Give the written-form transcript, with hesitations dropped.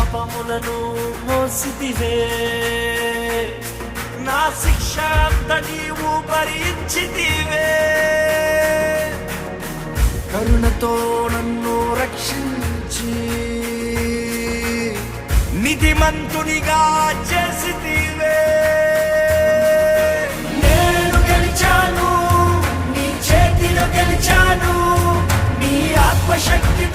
పాపములను మోసితివే, నా శిక్ష అంత నీవు భరించితివే. కరుణతో నన్ను రక్షించి నీతిమంతునిగా చేసితివే. నేను గెలిచాను, నీ చేతిలో గెలిచాను, నీ ఆత్మశక్తి